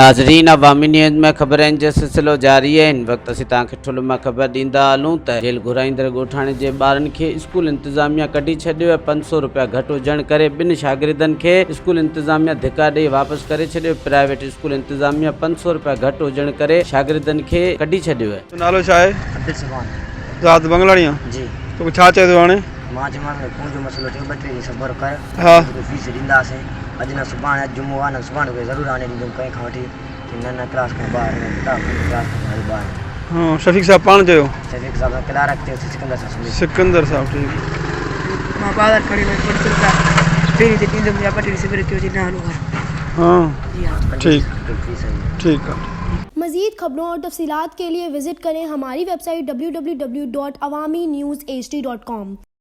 नाज़रीन, अवामी न्यूज़ में ख़बरनि जो सिलसिलो जारी है। इन वक्त असीं तव्हांखे ठुल में ख़बर ॾींदा हलूं त जेल घुराईंदड़ ॻोठाणे जे ॿारनि खे स्कूल इंतज़ामिया कढी छॾियो आहे। 500 रुपया घटि हुजण करे ॿिनि शागिर्दनि खे स्कूल इंतज़ामिया धिका ॾेई वापसि करे छॾियो। प्राइवेट स्कूल इंतज़ामिया 500 रुपया घटि हुजण करे शागिर्दनि खे कढी छॾियो आहे। नालो छा आहे? ज़ात बंगलाणी जी। तो छा चए थो हाणे? मां चयोमांसि फ़ोन जो मसइलो थियो, 2-3 ॾींहं सबर कर। हा, फीस ॾींदासीं। अॼु न सुभाणे, अॼु जुमो आहे न, सुभाणे खे ज़रूरु आणे ॾींदुमि कंहिं खां वठी। न क्लास खां ॿाहिरि क्लास खां ॿाहिरि। हाँ, शफ़ीक साहब पाण चयो। शफ़ीक साहब सां क्लार्क थियो, सिकंदर साहब ठीक। मां ॿाहिरि खणी वई पहिरीं ते ॾींदुमि या 2-3 सवेरे थियो जी न हलो। हाँ ठीक ठीक है। मज़ीद खबरों और तफसीलात के लिए विजिट करें हमारी वेबसाइट www.awamiNewsHD.com।